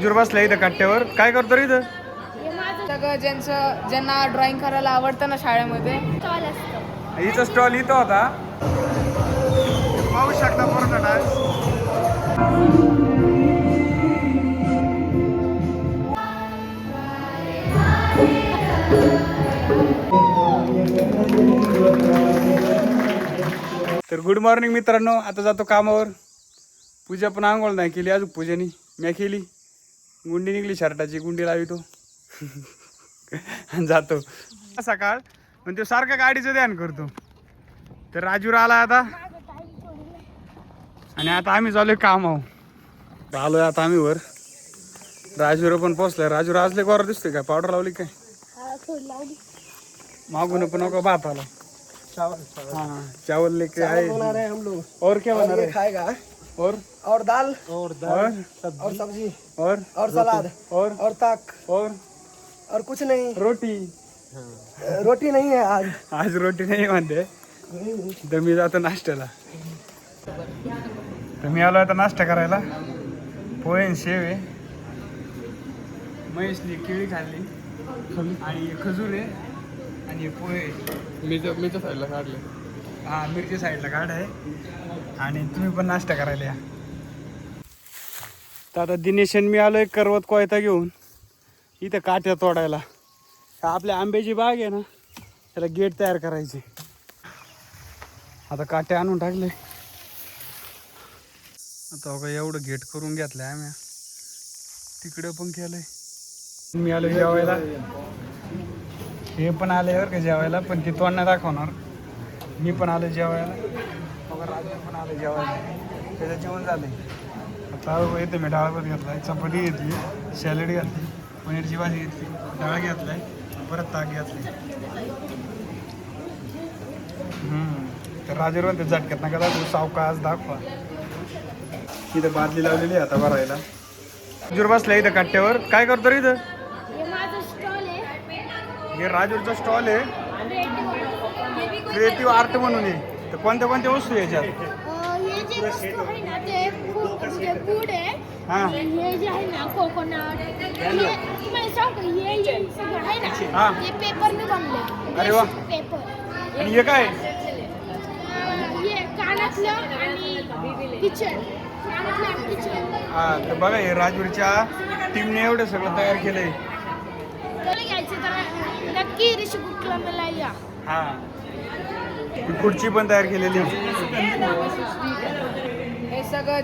जुर बसला इथं कट्ट्यावर. काय करतो रे इथं? सगळं ज्यांना ड्रॉइंग करायला आवडतं ना शाळेमध्ये हिचा स्टॉल इथं होता. पाहू शकता पूर्ण डान्स. तर गुड मॉर्निंग मित्रांनो. आता जातो कामावर. पूजा पण आंघोळ नाही केली अजून. पूजानी मी केली. गुंडी निघली शर्टाची, गुंडी लावितो जातो. सकाळ पण तो सारखा गाडीचं ध्यान करतो. तर राजूर आला आता आणि आता आम्ही चालूय कामावर. आलोय आता आम्ही वर. राजूर पण पोचलाय. राजूर आजले गोरा दिसतोय काय? पावडर लावली काय? मागून पण नको भात आला. हाँ चावल लेके आए बना रहे हैं हम लोग। और क्या बना और ये रहे? खाएगा और दाल और सब्जी और सलाद और ताक और कुछ नहीं। रोटी. रोटी नहीं है आज रोटी नाही म्हणते. तर मी जातो नाश्त्याला. तर मी आलो आता नाश्ता करायला. पोहे आणि शेव आहे. महेशने केळी खाल्ली आणि खजूर आहे आणि पोहे. मीच्या साईडला काढले. हा मिरची साईडला काढ आहे. आणि तुम्ही पण नाश्ता करायला या. तर आता दिनेश आणि मी आलोय करवत कोयता घेऊन इथं काट्या तोडायला. आपल्या आंब्याची बाग आहे ना, त्याला गेट तयार करायचे. आता काट्या आणून टाकले. आता बघा एवढं गेट करून घेतलंय आम्ही. तिकडं पण केलंय. मी आलो जेवायला. हे पण आले बरं का जेवायला, पण ते तोंड नाही दाखवणार. मी पण आलो जेवायला. बघा राजू पण आलो जेवायला. त्याचं जेवण झालंय. आता येते मी डाळ भात घेतलाय, चपाती घेतली, सॅलड घातली, पनीरची भाजी घेतली, डाळ घेतलाय, परत ताक घेतली. तर राजूर म्हणते झटक्यात नका दाखवू, सावकाश दाखवा. इथं बादली लावलेली आहे आता भरायला. राजूर बसला इथं कट्ट्यावर. काय करतो रे इथं? हे राजूरचा स्टॉल आहे. क्रिएटिव्ह आर्ट म्हणून आहे. तर कोणत्या कोणत्या वस्तू आहे याच्यात? हे जे वस्तू आहे ना ते फूड आहे. हां हे जे आहे ना कोकोनट, तुम्हाला सांगू हे सगळं आहे ना हां. ते पेपरने बनले. अरे वा. पेपर. आणि हे काय? हे कानातलं आणि किचन. कानातलं आणि किचन. हां तर बघा हे राजूरच्या टीमने एवढं सगळं तयार केलंय. त्याला घ्यायचं तर नक्की ऋषी कुठला या. हां खुर्ची पण तयार केलेली. हे सगळं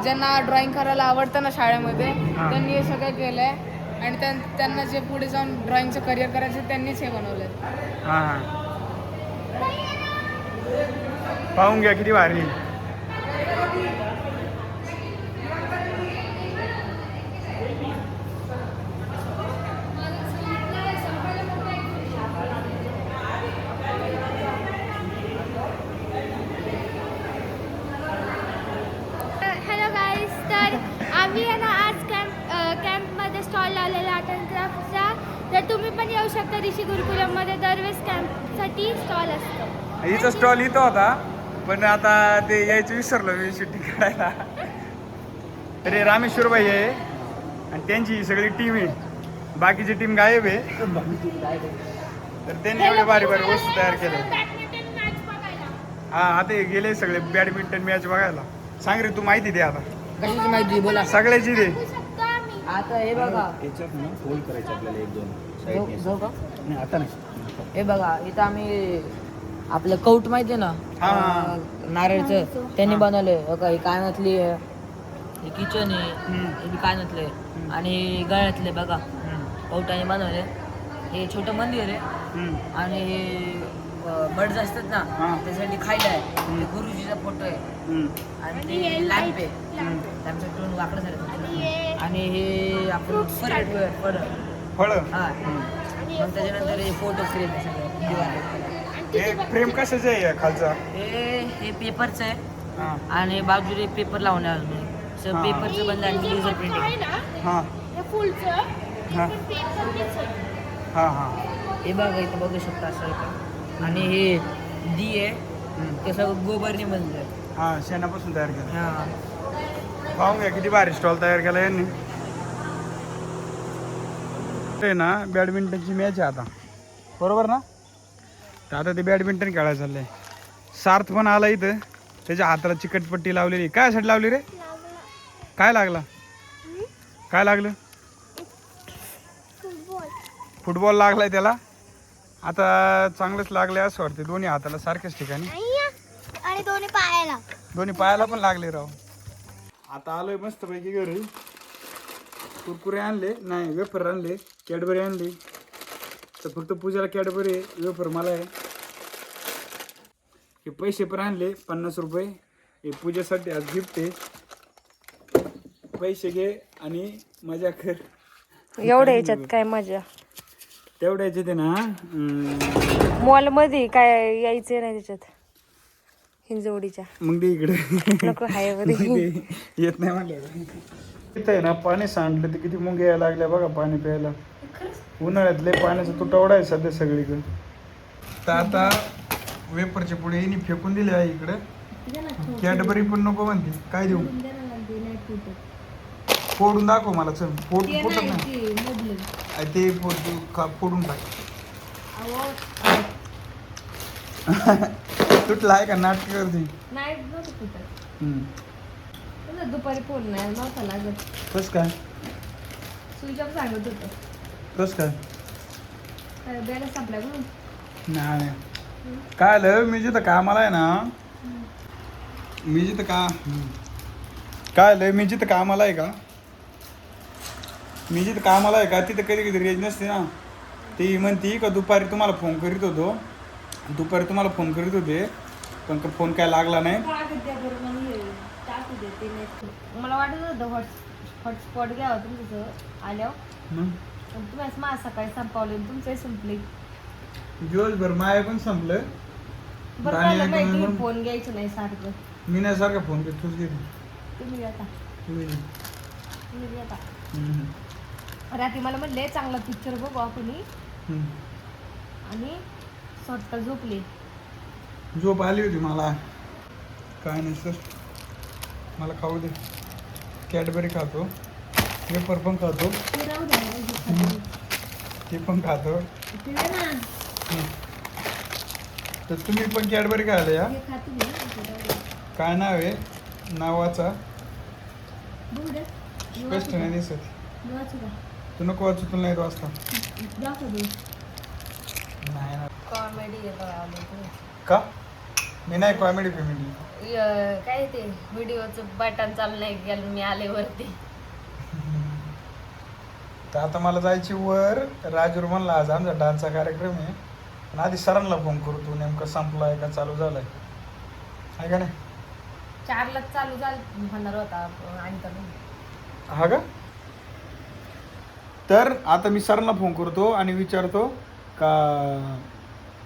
ज्यांना ड्रॉइंग करायला आवडतं ना शाळेमध्ये त्यांनी हे सगळं केलंय. आणि त्यांना जे पुढे जाऊन ड्रॉइंगचं करिअर करायचं त्यांनीच हे बनवलंय. हां पाहून घ्या किती भारी. हॅलो गाईज, तर आम्ही आहे ना आज कॅम्पमध्ये स्टॉल लावलेला आर्ट अँड क्राफ्टचा. तर तुम्ही पण येऊ शकता. ऋषी गुरुकुलममध्ये दरवेळेस कॅम्पसाठी स्टॉल असतो. हिचा स्टॉल इथं होता, पण आता ते यायचं विसरलो मी शूटिंग करायला. अरे रामेश्वर भाई आहे आणि त्यांची सगळी टीम आहे. बाकीची टीम गायब आहे. तर त्यांनी एवढे भारी भारी वस्तू तयार केल्या. बॅडमिंटन मॅच बघायला. हां आता हे गेले सगळे बॅडमिंटन मॅच बघायला. सांग रे तू माहिती दे आता. कशाची माहिती बोला। सगळ्याची दे. बघू शकतो आम्ही. आता हे बघा याच्यात ना फोल्ड करायचं आपल्याला एक दोन साईडने. जाऊ का? नाही आता नाही. हे बघा इथं आम्ही आपलं कौट माहिती आहे ना, हा. नारळचं त्यांनी बनवलंय. बघा हे कानातली आहे, हे किचन आहे, हे बी कानातले आणि गळ्यातले बघा कौटाने बनवले. हे छोटं मंदिर आहे आणि हे बर्ड्स असतात ना त्यासाठी खायला आहे. ते गुरुजीचा फोटो आहे आणि ते लॅम्प आहे. लॅम्पचं टोन वाकडं झालं. आणि हे आपण फळ फळं. हा मग त्याच्यानंतर हे फोटो फ्रेम आहे सगळं. हे फ्रेम कशाचं आहे खालचा? हे पेपरचं आहे हां आणि बाजूला पेपर लावणार सर. पेपरचं बनलं आणि लेझर आहे प्रिंटिंग. ना हां हे फुलचं हां पण पेपरनेच आहे. हां हां. हे बघा इथं बघू शकता असं. आणि हे दी आहे ते सगळं गोबरने बनलं आहे. हां शेणापासून तयार केलं. हां पाहून घ्या किती भारी स्टॉल तयार केला यांनी. ते ना बॅडमिंटनची मॅच आहे आता, बरोबर ना? तर आता ते बॅडमिंटन खेळायला चाललंय. सार्थ पण आला इथं, त्याच्या हाताला चिकटपट्टी लावलेली. काय साठी लावली रे? काय लागला? काय लागलं? फुटबॉल लागलाय त्याला. आता चांगलंच लागले असं वाटते, दोन्ही हाताला सारख्याच ठिकाणी आणि दोन्ही पायाला पण लागले राव. आता आलोय मस्त पैकी घरी. कुरकुरे आणले, नाही वेफर आणले, कॅडबरी आणली. तर फक्त पूजाला कॅडबरी आहे, वेफर मला आहे. हे पैसे पण आणले 50 रुपये, हे पूजेसाठी आज गिफ्ट आहे. पैसे घे आणि मजा कर. एवढ्या याच्यात काय मजा, तेवढ्याचे ते ना मॉल मध्ये काय यायचे नाही त्याच्यात हिंजवडीच्या. मग ते इकडे नको हाय मध्ये येत नाही म्हणलं. तिथं आहे ना पाणी सांडलं तर किती मुंग्या यायला लागल्या बघा पाणी प्यायला. उन्हाळ्यातले पाण्याचा तुटवडा आहे सध्या सगळीकडे. तर आता वेपरचे पुढे येणी फेकून दिले आहे इकडे. कॅडबरी पण नको म्हणते, काय देऊ? फोडून दाखव मला, चल. फोडत नाही ते फोडून टाक. तुटला आहे का? नाटक करते. दुपारी फोन नाही नव्हता लागत. कस काय? स्विच ऑफ सांगत होतं. कस काय? बॅलन्स संपला म्हणून. नाही काय आलं, मी जिथं कामाला आहे ना, काय आलं, मी जिथं कामाला आहे का तिथं कधी कधी रेंज नसते ना. ती म्हणती का दुपारी तुम्हाला फोन करीत होते, पण फोन काय लागला नाही. मला वाटत होतं हॉटस्पॉट घ्यावं तुमचं आल्यावर, तुम्ही माझ सकाळी संपवले, तुमचे संपले. दिवसभर माय पण संपलं. बरं फोन घ्यायचं नाही सारखं. मी नाही सारखा फोन करतो, तूच घेते. तुम्ही आता रात्री मला म्हणले चांगला पिक्चर बघू आपण, आणि स्वतः झोपले. झोप आली होती मला. काय नाही सर, मला खाऊ दे. कॅडबरी खातो, वेफर पण खातो, ते पण खातो. तर तुम्ही पण कॅडबरी खायला या. काय नाव आहे? नावाचा स्पष्ट नाही दिसत. तू नको वाचू, तुला नाही वाचता. नाही ना. कॉमेडी का? मी नाही कॉमेडी फॅमिली. काय ते व्हिडिओचं बटन चालू नाही गेलं, मी आले वरती. तर आता मला जायची वर. राजूर म्हणला आज आमचा डान्सचा कार्यक्रम आहे, पण आधी सरांना फोन करू, तू नेमकं संपलाय का चालू झालाय, आहे का नाही? 4ला चालू झालं होणार होता आणि हा का? तर आता मी सरांना फोन करतो आणि विचारतो का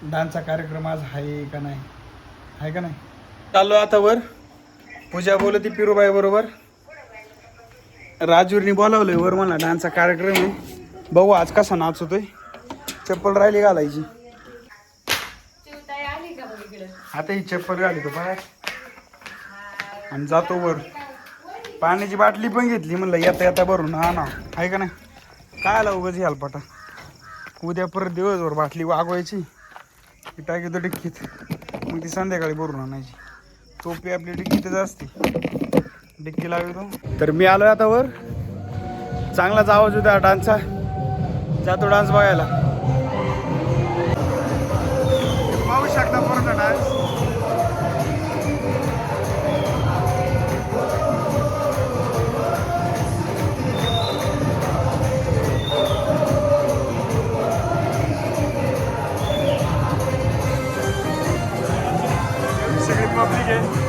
डान्सचा कार्यक्रम आज आहे का नाही, आहे का नाही. चाललो आता वर. पूजा बोलती पिरूबाई बरोबर. राजूरनी बोलावलंय वर, मला डान्सचा कार्यक्रम आहे, बघू आज कसा नाच होतोय. चप्पल राहिली घालायची. आता ही चप्पल घाली तो बाहेर आणि जातो वर. पाण्याची बाटली पण घेतली, म्हणलं येता येता भरून हा ना, आहे का नाही. काय आला उगाच हेलपाटा. उद्या परत दिवसभर बाटली वागवायची, टाकी तो डिक्कीत, मग ती संध्याकाळी भरून आणायची. टोपी आपली डिक्कीतच असते, डिक्की लावतो. तर मी आलोय आता वर. चांगलाच आवाज होता डान्सचा, जातो डान्स बघायला. पाहू शकता पूर्ण डान्स. सगळी पब्लिक आहे.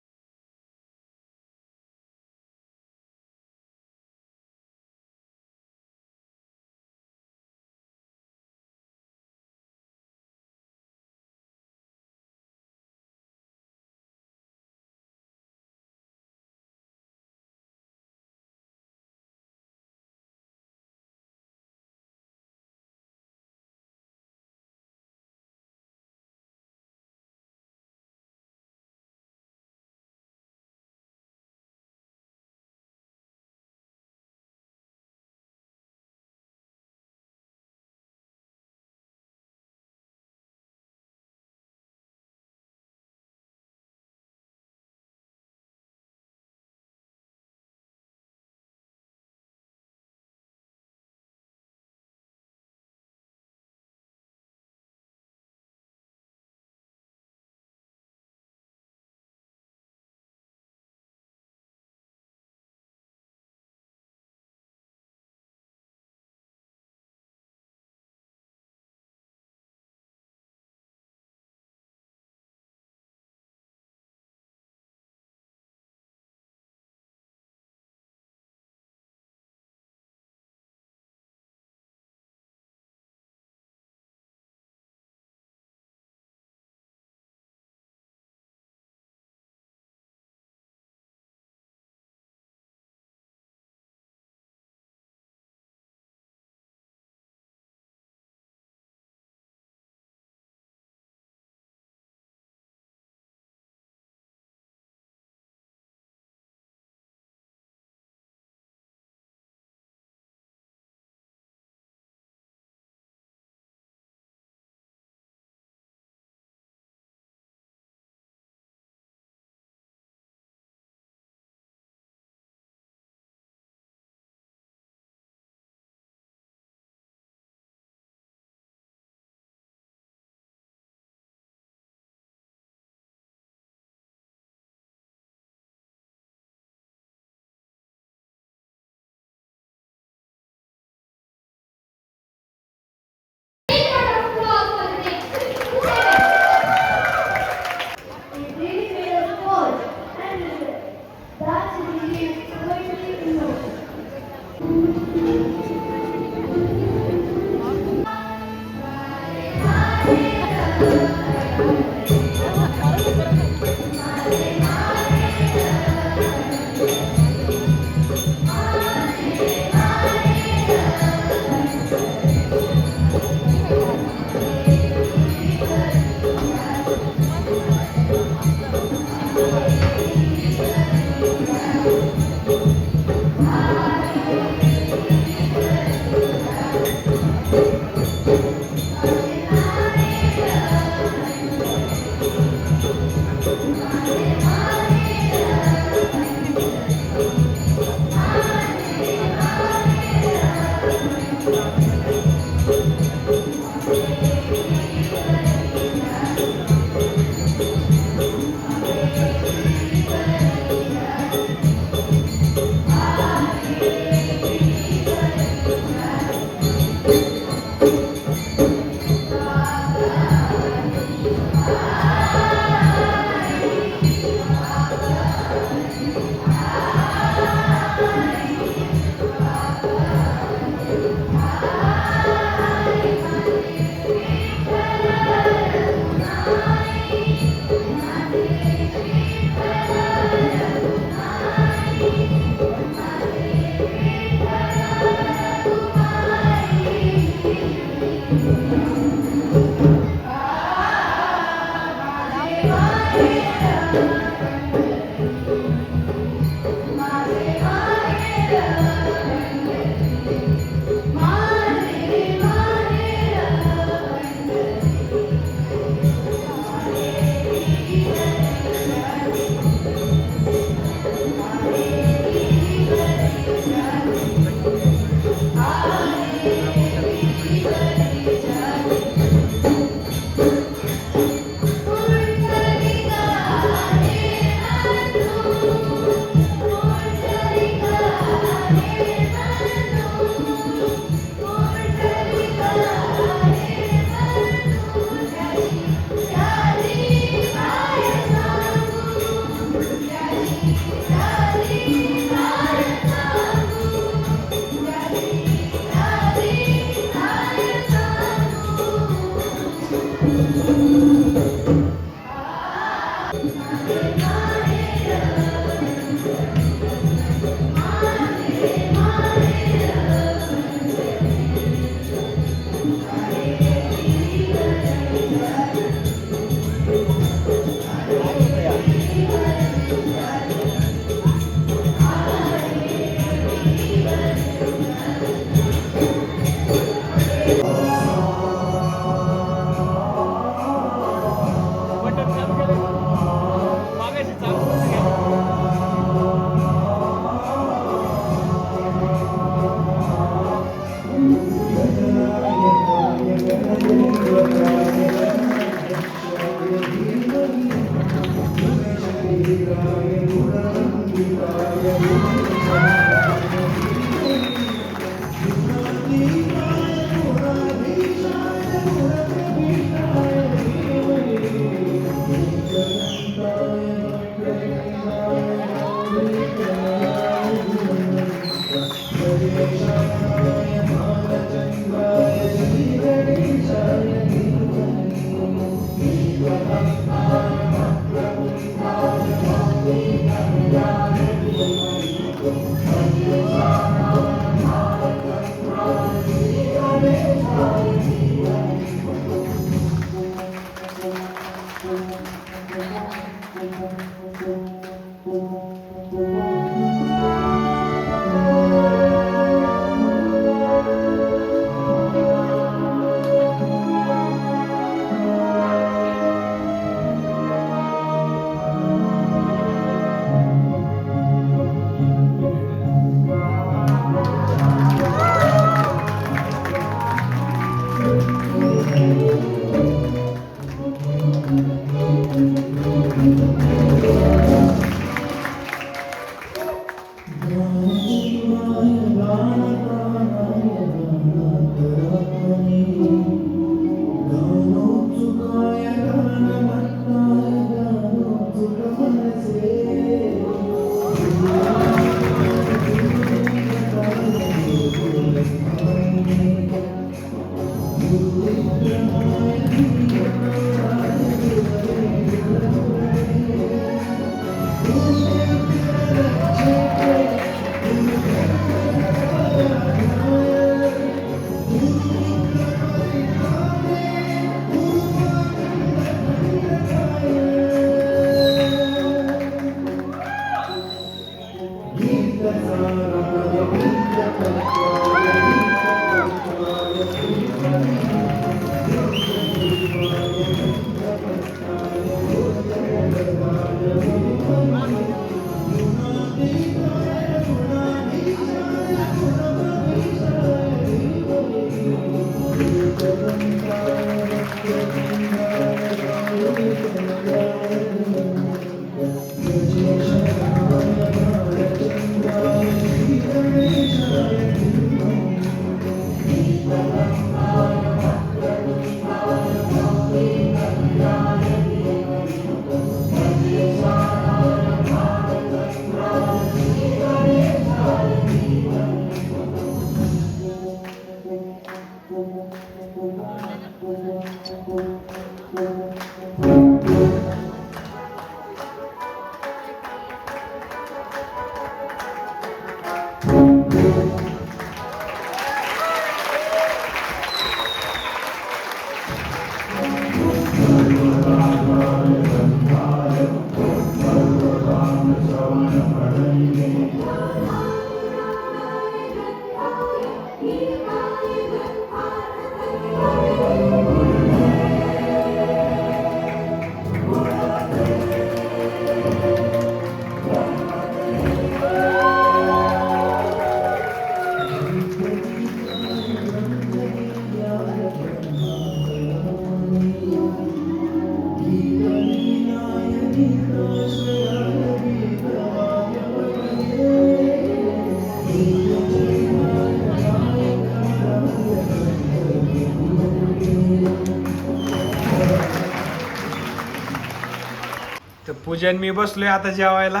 तर पूजन मी बसलोय आता जेवायला.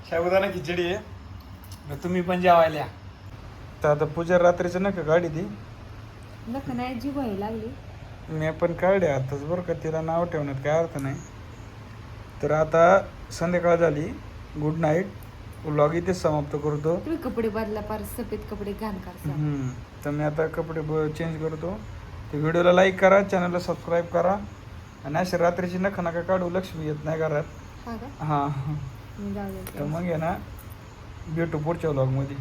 साबुदाणा खिचडी आहे. तर तुम्ही पण जेवायला या. तर आता पूजा रात्रीचं नका गाडी ती नका नाही जी व्हायला लागली. मी पण काढले आताच बरं का. तिला नाव ठेवण्यात काय अर्थ नाही. तर आता संध्याकाळ झाली. Good night. व्लॉग इथेच समाप्त करतो. तुम्ही कपडे बदला पार सफेद कपडे घाण करता. तर मी आता कपडे चेंज करतो. तर व्हिडिओला लाईक करा, चॅनलला सबस्क्राईब करा. आणि अशा रात्रीची नका काढू. लक्ष्मी येत नाही घरात. हा का? हां जाऊ दे. तर मग आहे ना, भेटू पुढच्या व्लॉगमध्ये.